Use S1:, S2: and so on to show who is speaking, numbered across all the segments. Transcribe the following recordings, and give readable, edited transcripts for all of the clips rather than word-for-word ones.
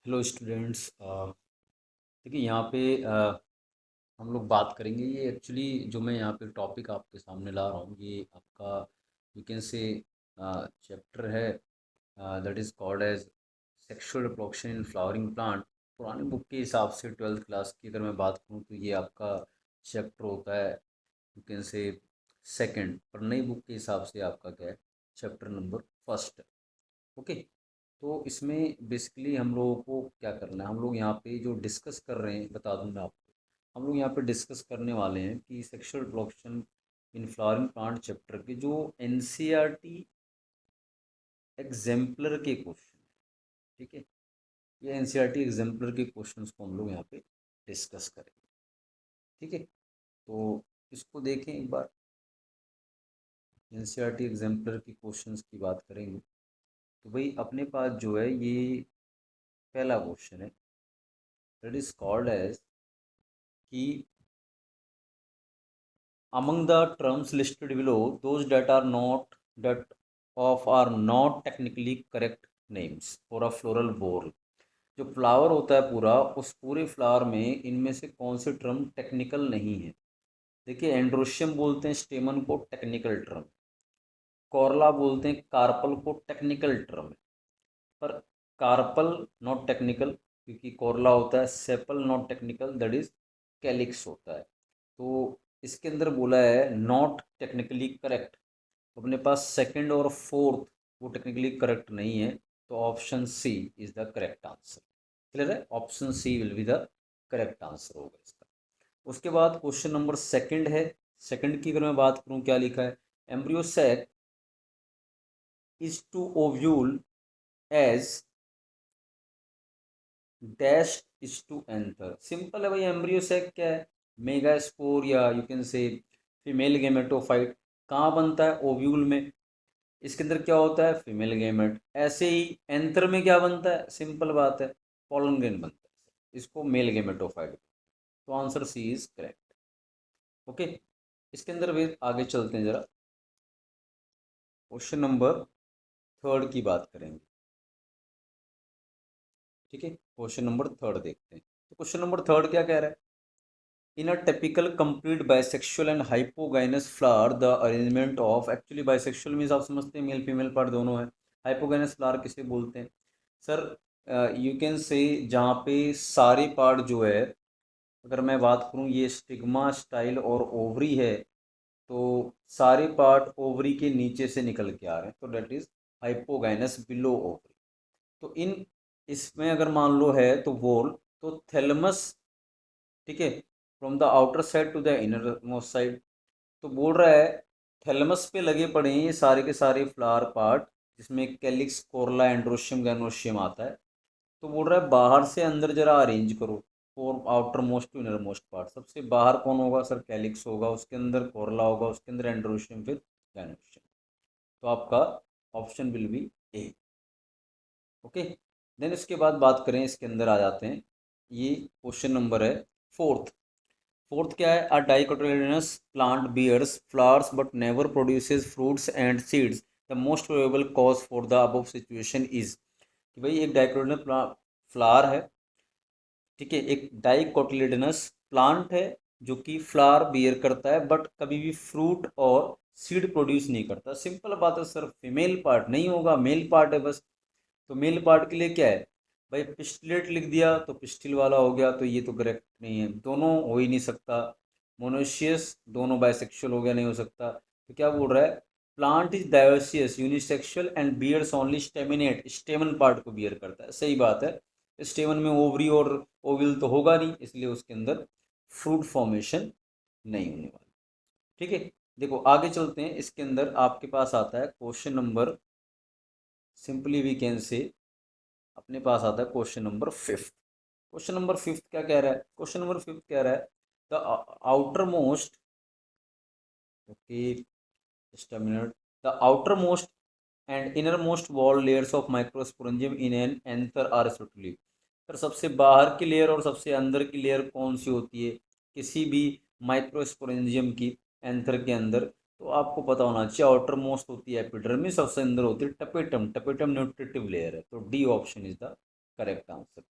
S1: Hello students. देखिए यहाँ पे हम लोग बात करेंगे। ये एक्चुअली जो मैं यहाँ पे टॉपिक आपके सामने ला रहा हूँ, ये आपका यू कैन से चैप्टर है that is called as sexual reproduction in flowering plant. पुरानी बुक के हिसाब से 12th क्लास की अगर मैं बात करूँ तो ये आपका चैप्टर होता है यू कैन से सेकंड, पर नई बुक के हिसाब से आपका क्या है, चैप्टर नंबर फर्स्ट। ओके। तो इसमें बेसिकली हम लोगों को क्या करना है, हम लोग यहाँ पे जो डिस्कस कर रहे हैं बता दूँ मैं आपको। हम लोग यहाँ पे डिस्कस करने वाले हैं कि sexual reproduction in flowering plant chapter के जो एनसीईआरटी एग्जाम्पलर के क्वेश्चन, ठीक है। ये एनसीईआरटी एग्जाम्पलर के क्वेश्चंस को हम लोग यहाँ पे डिस्कस करेंगे, ठीक है। तो इसको देखें एक बार। एनसीईआरटी एग्जाम्पलर के क्वेश्चंस की बात करेंगे तो भाई अपने पास जो है ये पहला क्वेश्चन है, दैट इज कॉल्ड एज कि among the terms listed below, those that are not that of are not technically correct names for a floral bore। जो फ्लावर होता है पूरा, उस पूरे फ्लावर में इनमें से कौन से टर्म टेक्निकल नहीं है। देखिए एंड्रोशियम बोलते हैं स्टेमन को, टेक्निकल टर्म। कॉर्ला बोलते हैं कार्पल को, टेक्निकल टर्म है। पर कार्पल नॉट टेक्निकल, क्योंकि कॉर्ला होता है। Sepal not technical, that is calyx होता है। तो इसके अंदर बोला है नॉट टेक्निकली करेक्ट। अपने पास सेकंड और फोर्थ वो टेक्निकली करेक्ट नहीं है, तो option C is the correct answer. Clear है, option C will be the correct answer होगा इसका। उसके बाद क्वेश्चन नंबर सेकंड है। सेकंड की अगर मैं बात करूं, क्या लिखा है, embryo sac is to ovule as dash is to anther. Simple है भाई, एम्ब्रियो सैक क्या है, मेगास्पोर या you can say female gametophyte. कहाँ बनता है, ओव्यूल में। इसके अंदर क्या होता है, फीमेल गेमेट। ऐसे ही एंथर में क्या बनता है, सिंपल बात है, पोलन ग्रेन बनता है। इसको मेल गेमेटोफाइट। तो answer C is correct. Okay. इसके अंदर वे आगे चलते हैं जरा, क्वेश्चन नंबर थर्ड की बात करेंगे, ठीक है। क्वेश्चन नंबर थर्ड देखते हैं। तो क्वेश्चन नंबर थर्ड क्या कह रहा है, in a typical complete bisexual and hypogynous flower the arrangement of, actually bisexual means आप समझते हैं मेल फीमेल पार्ट दोनों है। हाइपोगाइनस फ्लावर किसे बोलते हैं सर, यू कैन से जहाँ पे सारे पार्ट जो है, अगर मैं बात करूँ ये स्टिग्मा स्टाइल और ओवरी है, तो सारे पार्ट ओवरी के नीचे से निकल के आ रहे हैं, तो that is hypogynous below ovary. तो इन इसमें अगर मान लो है तो वोल, तो थैलमस, ठीक है, from the outer side to the innermost side. तो बोल रहा है थैलमस पे लगे पड़े हैं ये सारे के सारे फ्लावर पार्ट, जिसमें कैलिक्स, कोरला, एंड्रोशियम, गैनोशियम आता है। तो बोल रहा है बाहर से अंदर जरा अरेंज करो, for outermost to innermost part. सबसे बाहर कौन होगा सर, कैलिक्स होगा, उसके अंदर कोरला होगा, उसके अंदर एंड्रोशियम, फिर गैनोशियम। तो आपका option will be A. Okay. Then इसके बाद बात करें, इसके अंदर आ जाते हैं, ये क्वेश्चन नंबर है फोर्थ। फोर्थ क्या है, a dicotyledonous plant bears flowers but never produces fruits and seeds. The most probable cause for the above situation is. कि भाई एक डाइकोटिलेडोनस फ्लावर है, ठीक है, एक डाइकोटिलेडोनस प्लांट है जो कि फ्लावर बियर करता है बट कभी भी फ्रूट और सीड प्रोड्यूस नहीं करता। सिंपल बात है सर, फीमेल पार्ट नहीं होगा, मेल पार्ट है बस। तो मेल पार्ट के लिए क्या है भाई, पिस्टिलेट लिख दिया तो पिस्टिल वाला हो गया, तो ये तो करेक्ट नहीं है, दोनों हो ही नहीं सकता। मोनोशियस दोनों बाइसेक्सुअल हो गया, नहीं हो सकता। तो क्या बोल रहा है, plant is dioecious unisexual and bears only staminate, stamen part को बियर करता है। सही बात है, स्टेमन में ओवरी और ओविल तो होगा नहीं, इसलिए उसके अंदर फ्रूट फॉर्मेशन नहीं होने वाली। ठीक है। देखो आगे चलते हैं, इसके अंदर आपके पास आता है question number, simply we can say अपने पास आता है question number fifth. Question number fifth क्या कह रहा है, क्वेश्चन नंबर फिफ्थ कह रहा है the outermost, okay just a minute, the outermost and innermost wall layers of microsporangium in an anther are respectively. Sir सबसे बाहर की लेयर और सबसे अंदर की लेयर कौन सी होती है किसी भी माइक्रोस्पोरेंजियम की एंथर के अंदर, तो आपको पता होना चाहिए। आउटर मोस्ट होती है एपिडर्मिस, सबसे अंदर होती है टपेटम। टपेटम न्यूट्रिटिव लेयर है, तो D option is the correct answer.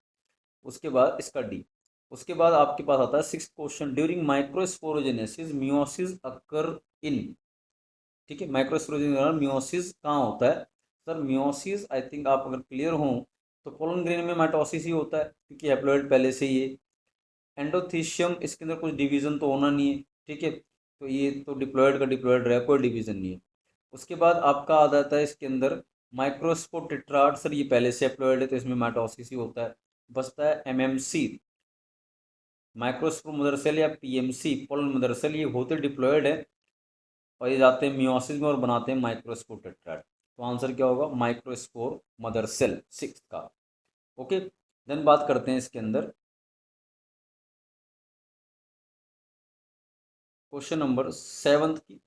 S1: उसके बाद इसका डी। उसके बाद आपके पास आता है sixth question, during microsporogenesis meiosis occur in. ठीक है, माइक्रोस्पोरोजेनेसिस के दौरान मियोसिस कहाँ होता है? सर मियोसिस आई थिंक आप अगर क्लियर हो तो पोलन ग्रेन में माइटोसिस ही होता है, क्योंकि हैप्लॉइड पहले से ही है। एंडोथीशियम, इसके अंदर कुछ डिवीजन तो होना नहीं है, ठीक है, तो ये तो डिप्लॉयड का डिप्लॉयड रहा, कोई डिवीजन नहीं है। उसके बाद आपका आ जाता है इसके अंदर माइक्रोस्पोर टेट्राड, सर ये पहले से एप्लॉयड है तो इसमें माइटोसिस ही होता है। बचता है एमएमसी, माइक्रोस्पोर मदर सेल या पीएमसी पोलन मदर सेल, ये होते डिप्लॉयड है और ये जाते हैं मियोसिस में और बनाते हैं माइक्रोस्पोर टेट्राड। तो आंसर क्या होगा? माइक्रोस्पोर मदर सेल, सिक्स का। ओके, देन बात करते हैं इसके अंदर क्वेश्चन नंबर सेवंथ की।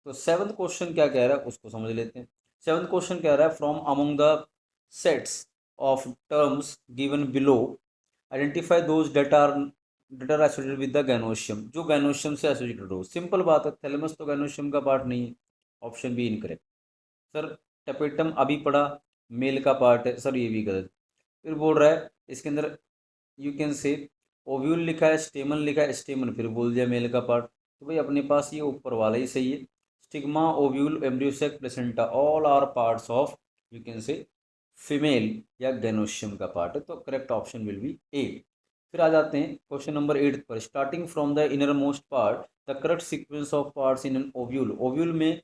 S1: तो सेवंथ क्वेश्चन क्या कह रहा है उसको समझ लेते हैं। सेवंथ क्वेश्चन कह रहा है from among the sets of terms given below identify those that are associated with the gynoecium, जो गैनोशियम से एसोसिएटेड हो। सिंपल बात है, थैलेमस तो गैनोशियम का पार्ट नहीं है, option B incorrect. Sir tapetum अभी पढ़ा, मेल का पार्ट है, सर ये भी गलत। फिर बोल रहा है इसके अंदर यू कैन से ओव्यूल लिखा है, स्टेमन लिखा है, स्टेमन फिर बोल दिया मेल का पार्ट, तो भाई अपने पास ये ऊपर वाला ही सही है। Stigma, ovule, embryo sac, placenta all are parts of you can say female या गैनोशियम का पार्ट है, तो correct option will be A. फिर आ जाते हैं क्वेश्चन नंबर 8 पर, starting from the innermost part the correct sequence of parts in an ovule. Ovule में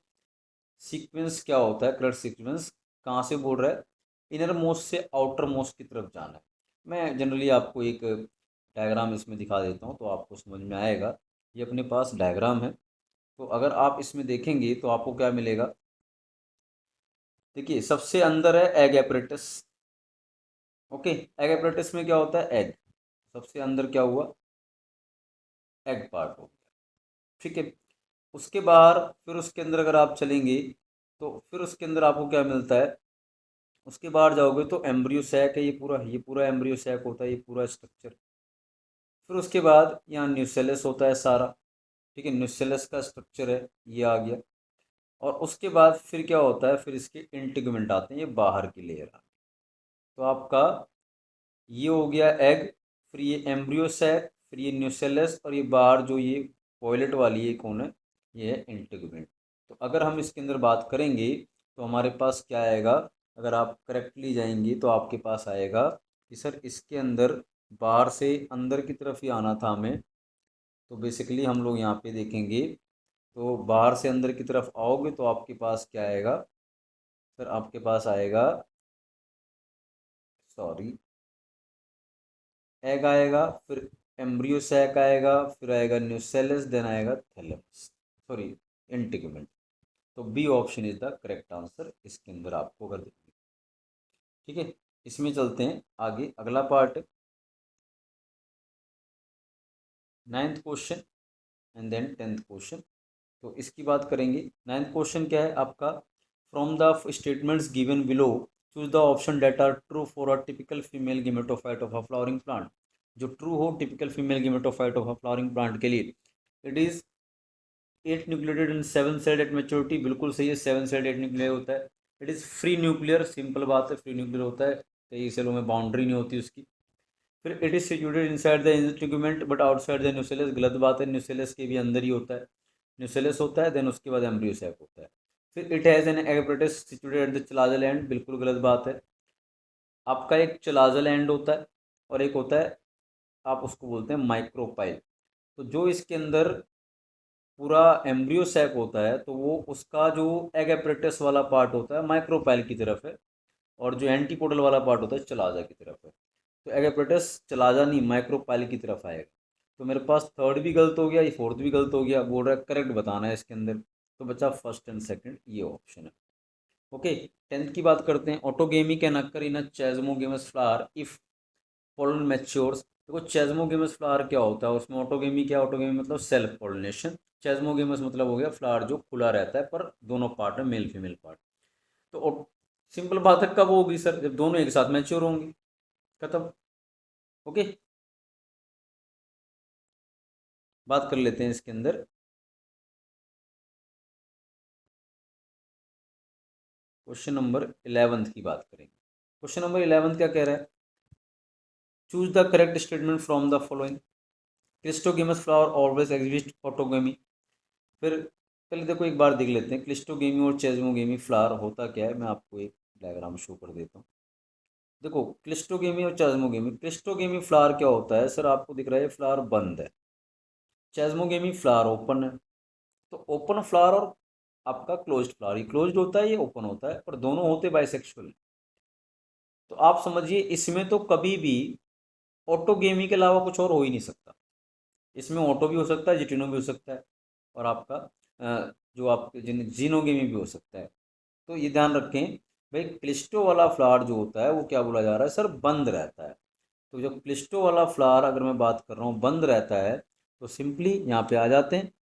S1: सीक्वेंस क्या होता है? करेक्ट सीक्वेंस कहाँ से बोल रहा है? इनर मोस्ट से आउटर मोस्ट की तरफ जाना है। मैं जनरली आपको एक डायग्राम इसमें दिखा देता हूँ तो आपको समझ में आएगा। ये अपने पास डायग्राम है, तो अगर आप इसमें देखेंगे तो आपको क्या मिलेगा? देखिए सबसे अंदर है egg apparatus. Okay, egg apparatus में क्या होता है? एग। सबसे अंदर क्या हुआ? एग पार्ट हो गया, ठीक है। उसके बाहर फिर उसके अंदर अगर आप चलेंगे तो फिर उसके अंदर आपको क्या मिलता है? उसके बाहर जाओगे तो एम्ब्रियो सैक है, ये पूरा एम्ब्रियो सैक होता है, ये पूरा स्ट्रक्चर। फिर उसके बाद यहाँ न्यूसेलस होता है सारा, ठीक है, न्यूसेलस का स्ट्रक्चर है, ये आ गया। और उसके बाद फिर क्या होता है? फिर इसके इंटीगुमेंट आते हैं, ये बाहर की लेयर आ। तो आपका ये हो गया एग, फिर ये एम्ब्रियो सैक, फिर ये न्यूसेलस, और ये बाहर जो ये वॉयलेट वाली ये कौन है? ये है इंटीगुमेंट। तो अगर हम इसके अंदर बात करेंगे तो हमारे पास क्या आएगा? अगर आप करेक्टली जाएंगे तो आपके पास आएगा कि सर इसके अंदर बाहर से अंदर की तरफ ही आना था हमें। तो बेसिकली हम लोग यहाँ पे देखेंगे तो बाहर से अंदर की तरफ आओगे तो आपके पास क्या आएगा? सर आपके पास आएगा, सॉरी, एग आएगा, फिर एम्ब्रियो सैक आएगा, फिर आएगा न्यूसेलस, देन आएगा थैलेमस, सॉरी इंटीगुमेंट। तो B option is the correct answer इसके अंदर आपको कर देंगे। ठीक है, इसमें चलते हैं आगे, अगला part ninth question and then tenth question. तो इसकी बात करेंगे। नाइन्थ क्वेश्चन क्या है आपका? From the statements given below choose the option that are true for a typical female gametophyte of a flowering plant. जो ट्रू हो typical female gametophyte of a flowering plant के लिए, it is 8 nucleated in 7 celled at maturity, बिल्कुल सही है, 7 celled 8 nuclear होता है। It is free nuclear, simple बात है, फ्री न्यूक्लियर होता है, कई सेलों में बाउंड्री नहीं होती उसकी। फिर it is situated inside the integument but outside the nucellus, गलत बात है, न्यूसेलस के भी अंदर ही होता है, न्यूसेलस होता है, देन उसके बाद एम्ब्रियो सैक होता है। फिर it has an egg apparatus situated at the chalazal end, बिल्कुल गलत बात है। आपका एक चलाजल एंड होता है और एक होता है, आप उसको बोलते हैं माइक्रोपाइल। तो जो इसके अंदर पूरा एम्ब्रियो सैक होता है तो वो उसका जो एग एपरेटस वाला पार्ट होता है माइक्रोपाइल की तरफ है, और जो एंटीपोडल वाला पार्ट होता है चलाजा की तरफ है। तो एग एपरेटस चलाजा नहीं माइक्रोपाइल की तरफ आएगा। तो मेरे पास थर्ड भी गलत हो गया, ये फोर्थ भी गलत हो गया, बोल रहा है करेक्ट बताना है इसके अंदर। तो बचा फर्स्ट एंड सेकंड, ये ऑप्शन है। ओके, टेंथ की बात करते हैं। Autogamy can occur in a chasmogamous flower if pollen matures. देखो चेजमोगेमस फ्लावर क्या होता है, उसमें ऑटोगेमी क्या, ऑटोगेमी मतलब सेल्फ पोलिनेशन, चेजमोगेमस मतलब हो गया फ्लावर जो खुला रहता है पर दोनों पार्ट में मेल फीमेल पार्ट। तो सिंपल बात है, कब होगी सर? जब दोनों एक साथ मैच्योर होंगे, खत्म। ओके, बात कर लेते हैं इसके अंदर क्वेश्चन नंबर 11 की बात करेंगे। क्वेश्चन नंबर 11 क्या कह रहा है? Choose the correct statement from the following. Cleistogamous flower always exist autogamy. फिर पहले देखो एक बार देख लेते हैं क्लिस्टोगेमी और चेस्मोगेमी फ्लावर होता क्या है। मैं आपको एक डायग्राम शो कर देता हूँ। देखो क्लिस्टोगेमी और चेस्मोगेमी, क्लिस्टोगेमी फ्लावर क्या होता है सर, आपको दिख रहा है फ्लावर बंद है। चेस्मोगेमी फ्लावर ओपन है। तो ओपन फ्लावर और आपका क्लोज्ड फ्लावर, ये क्लोज्ड होता है ये ओपन होता है, पर दोनों होते बाइसेक्सुअल। तो आप समझिए इसमें तो कभी भी ऑटोगेमी के अलावा कुछ और हो ही नहीं सकता। इसमें ऑटो भी हो सकता है, जिटिनो भी हो सकता है, और आपका जो आपके जीनोगेमी भी हो सकता है। तो ये ध्यान रखें भाई, क्लिस्टो वाला फ्लावर जो होता है वो क्या बोला जा रहा है सर, बंद रहता है। तो जो क्लिस्टो वाला फ्लावर अगर मैं बात कर रहा हूँ बंद रहता है, तो सिंपली यहाँ पे आ जाते हैं।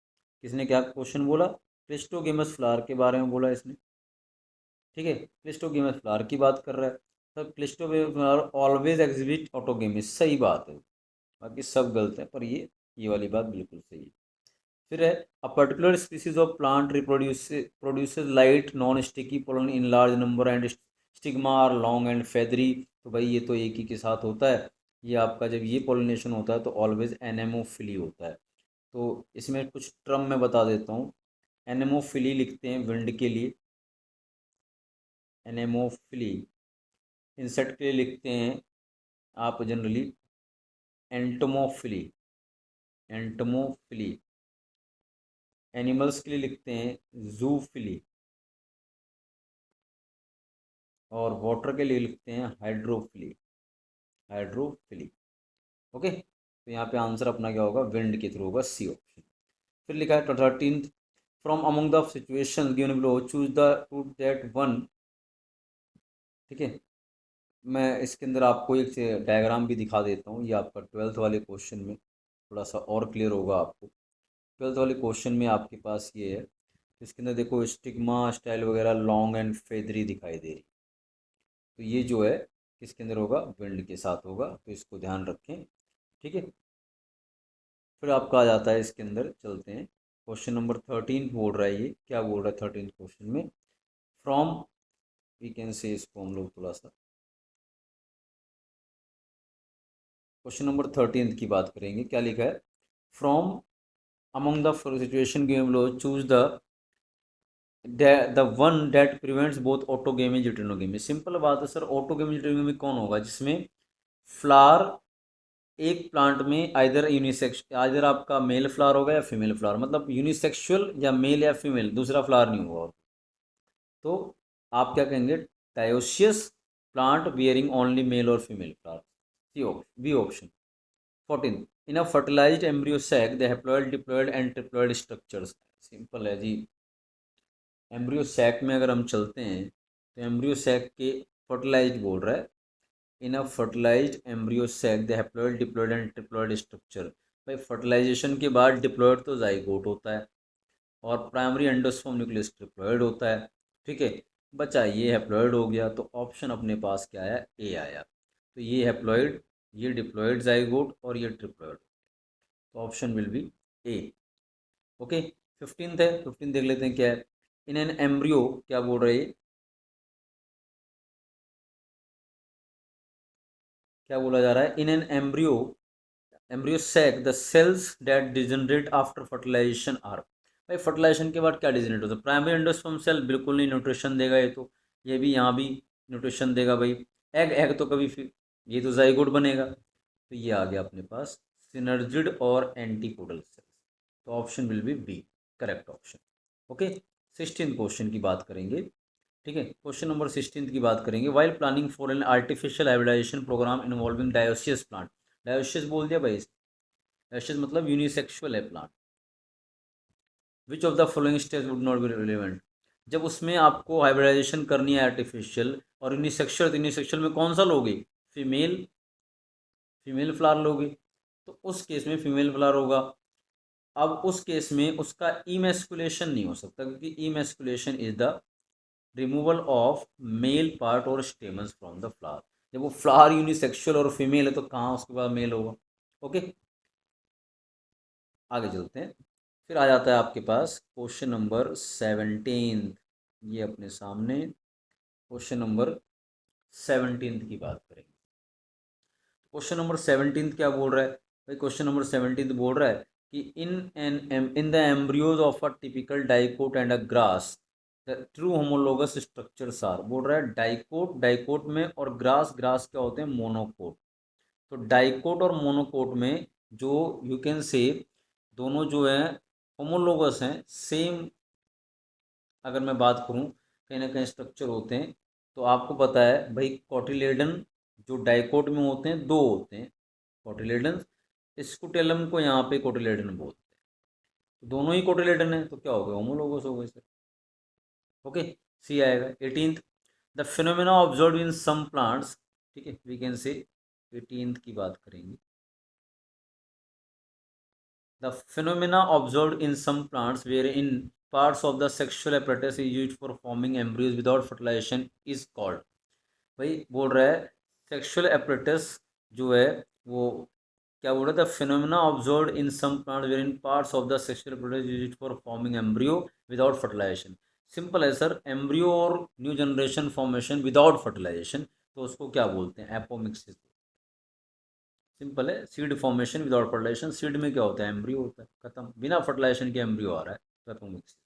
S1: किसने क्या क्वेश्चन बोला, क्लिस्टोगेमस फ्लावर के बारे में बोला इसने, ठीक है। क्लिस्टोगेमस फ्लावर की बात कर रहा है। तो क्लिस्टोगेमस फ्लावर ऑलवेज एग्जिबिट ऑटोगेमिस, सही बात है। बाकी सब गलत है, पर ये वाली बात बिल्कुल सही है। फिर है a particular species of plant produces light non sticky pollen in large number and stigma are long and feathery. तो भाई ये तो एक ही के साथ होता है। ये आपका जब ये पोलिनेशन होता है तो ऑलवेज एनेमोफिली होता है। तो इसमें कुछ टर्म मैं बता देता हूँ। एनेमोफिली लिखते हैं विंड के लिए, एनेमोफिली। इंसेक्ट के लिए लिखते हैं आप जनरली एंटोमोफिली, एंटोमोफिली। एनिमल्स के लिए लिखते हैं जूफिली, और वाटर के लिए लिखते हैं हाइड्रोफिली, हाइड्रोफिली। ओके, तो यहाँ पे आंसर अपना क्या होगा, विंड के थ्रू होगा, सी ऑप्शन। फिर लिखा है 13th, from among the situations given below choose the root that one. ठीक है, मैं इसके अंदर आपको एक डायग्राम भी दिखा देता हूँ। ये आपका 12th वाले क्वेश्चन में थोड़ा सा और क्लियर होगा आपको। 12th वाले क्वेश्चन में आपके पास ये है, इसके अंदर देखो स्टिग्मा स्टाइल वगैरह लॉन्ग एंड फेदरी दिखाई दे रही। तो ये जो है किसके अंदर होगा, विंड के साथ होगा, तो इसको ध्यान रखें। ठीक है, फिर आपका आ जाता है इसके अंदर, चलते हैं क्वेश्चन नंबर 13 बोल रहा है। ये क्या बोल रहा है 13 क्वेश्चन में, फ्रॉम वी कैन से, इसको हम लोग थोड़ा सा क्वेश्चन नंबर 13 की बात करेंगे। क्या लिखा है, from among the situation given below choose the one that prevents both autogamy geitonogamy. Simple बात है सर, ऑटोगेमी जिटेनोगेमी कौन होगा, जिसमें फ्लावर एक प्लांट में आइदर यूनिसेक्स, आइदर आपका मेल फ्लावर होगा या फीमेल फ्लावर, मतलब यूनिसेक्सुअल या मेल या फीमेल, दूसरा फ्लावर नहीं होगा। तो आप क्या कहेंगे, dioecious plant bearing only male और female flower, C option, B option. 14, in a fertilised embryo sac the haploid diploid and triploid structures. Simple है जी, एम्ब्रियो सैक में अगर हम चलते हैं तो एम्ब्रियो सैक के फर्टिलाइज्ड बोल रहा है, in a fertilised embryo sac the haploid diploid and triploid structure. भाई फर्टिलाइजेशन के बाद डिप्लॉइड तो जाइगोट होता है, और प्राइमरी एंडोस्पर्म न्यूक्लियस ट्रिप्लॉइड होता है। ठीक है, बचा ये हैप्लॉइड हो गया, तो ऑप्शन अपने पास क्या आया, ए आया। तो ये हैप्लॉइड, ये डिप्लॉइड जाइगोट और ये ट्रिप्लॉइड, तो option will be A. Okay, 15th है, 15 देख लेते हैं क्या है। इन एन एम्ब्रियो, क्या बोल रहे हैं, क्या बोला जा रहा है, in an embryo, embryo sac the cells that degenerate after fertilisation are. भाई फर्टिलाइजेशन के बाद क्या डिजनरेट होता है, प्राइमरी एंडोस्पर्म सेल, बिल्कुल नहीं, न्यूट्रिशन देगा ये तो, ये भी यहाँ भी न्यूट्रिशन देगा भाई। एग, एग तो कभी फिर ये तो जाइगोट बनेगा। तो ये आ गया अपने पास सिनर्जिड और एंटीकोडल सेल्स, तो option will be B, correct option. Okay, 16 question की बात करेंगे। ठीक है, क्वेश्चन नंबर 16 की बात करेंगे। While planning for an artificial hybridisation programme involving dioecious plant, dioecious बोल दिया भाई, डायोसियस मतलब यूनिसेक्सुअल है plant, which of the following steps would not be relevant. जब उसमें आपको हाइब्रिडाइजेशन करनी है आर्टिफिशियल और यूनिसेक्सुअल, तो यूनिसेक्सुअल में कौन सा लोगे, फीमेल, फीमेल फ्लावर लोगे, तो उस केस में फीमेल फ्लावर होगा। अब उस केस में उसका इमेस्कुलेशन नहीं हो सकता, क्योंकि emasculation is the removal of male part और स्टेमन्स फ्रॉम द फ्लावर। जब वो फ्लावर यूनिसेक्सुअल और फीमेल है तो कहाँ उसके बाद मेल होगा। ओके, आगे चलते हैं। फिर आ जाता है आपके पास क्वेश्चन नंबर 17, ये अपने सामने क्वेश्चन नंबर 17 की बात करेंगे। क्वेश्चन नंबर 17 क्या बोल रहा है भाई? क्वेश्चन नंबर 17 बोल रहा है कि in the embryos of a typical dicot and a grass the true homologous structures are. बोल रहा है डाइकोट, डाइकोट में, और ग्रास, ग्रास क्या होते हैं? मोनोकोट। तो डाइकोट और मोनोकोट में जो यू कैन से दोनों जो है होमोलोगस हैं, सेम अगर मैं बात करूं, कहीं ना कहीं स्ट्रक्चर होते हैं। तो आपको पता है भाई कोटिलेडन जो डाइकोट में होते हैं दो होते हैं, कोटिलेडन, स्कुटेलम को यहाँ पे कोटिलेडन बोलते हैं। तो दोनों ही कोटिलेडन है, तो क्या हो गया? होमोलोगस हो गए सर। ओके, सी आएगा। 18th, the phenomena observe in some plants, ठीक है, वी कैन से 18th की बात करेंगे। The phenomena observed in some plants wherein parts of the sexual apparatus is used for forming embryos without fertilization is called। भाई बोल रहा है सेक्सुअल apparatus जो है वो क्या बोल रहा था? Phenomena observed in some plant wherein parts of the sexual apparatus is used for forming embryo without fertilization। Simple है सर, एम्ब्रियो और new generation formation without fertilisation, तो उसको क्या बोलते हैं? एपोमिक्सिस। सिंपल है, seed formation without fertilisation, seed में क्या होता है? एम्ब्रियो होता है, खत्म। बिना फर्टिलाइजेशन के एम्ब्रियो आ रहा है, तो एपोमिक्सिस।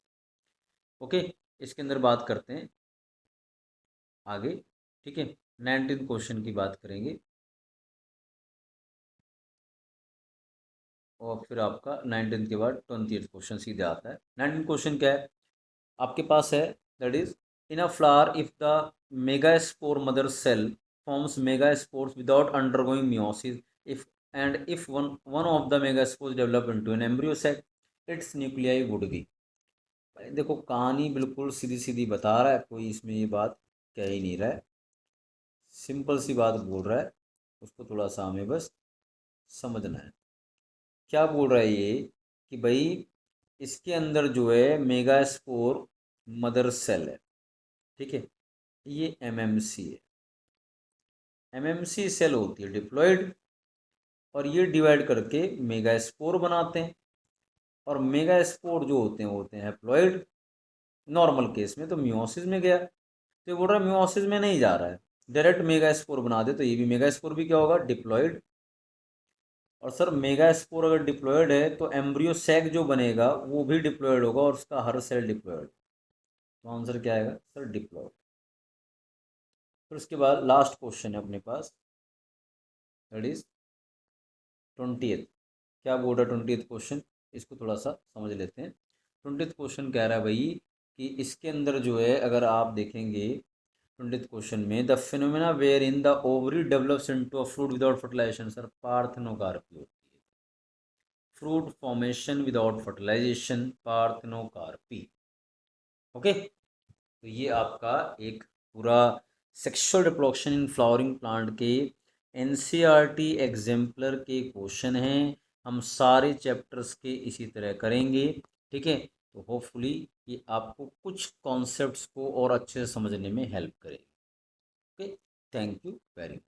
S1: ओके, इसके अंदर बात करते हैं आगे, ठीक है। 19th क्वेश्चन की बात करेंगे और फिर आपका 19th के बाद 20th क्वेश्चन सीधे आता है। 19th क्वेश्चन क्या है आपके पास है? That is in a flower if the megaspore mother cell forms megaspores without undergoing meiosis, if and if one of the megaspores develop into an embryo sac, its nuclei would be. भाई देखो, कहानी बिल्कुल सीधी सीधी बता रहा है, कोई इसमें ये बात कह ही नहीं रहा है, सिंपल सी बात बोल रहा है, उसको थोड़ा सा हमें बस समझना है। क्या बोल रहा है ये कि भाई इसके अंदर जो है मेगास्पोर मदर सेल है, ठीक है, ये एमएमसी है। एमएमसी सेल होती है डिप्लॉयड, और ये डिवाइड करके मेगास्पोर बनाते हैं, और मेगास्पोर जो होते हैं वो होते हैं हैप्लॉयड। नॉर्मल केस में तो मियोसिस में गया, तो ये बोल रहा है मियोसिस में नहीं जा रहा है, डायरेक्ट मेगास्पोर बना दे, तो ये भी मेगास्पोर भी क्या होगा? डिप्लॉयड। और सर मेगास्पोर अगर डिप्लॉयड है तो एम्ब्रियो सैक जो बनेगा वो भी डिप्लॉयड होगा, और उसका हर सेल डिप्लॉयड। तो आंसर क्या आएगा सर? डिप्लॉयड। फिर उसके बाद लास्ट क्वेश्चन है अपने पास, दैट इज 20th। क्या बोल रहा है 20th क्वेश्चन? इसको थोड़ा सा समझ लेते हैं। 20th क्वेश्चन कह रहा है भाई कि इसके अंदर जो है अगर आप देखेंगे 20th क्वेश्चन में, the phenomena where in the ovary develops into a fruit without fertilisation, sir parthenocarpy होती है। Fruit formation without fertilisation, parthenocarpy. Okay, तो ये आपका एक पूरा sexual reproduction in flowering plant के एनसीईआरटी एग्जाम्पलर के क्वेश्चन हैं। हम सारे चैप्टर्स के इसी तरह करेंगे, ठीक है। तो होपफुली ये आपको कुछ कॉन्सेप्ट्स को और अच्छे से समझने में हेल्प करेगी। Okay, thank you very much.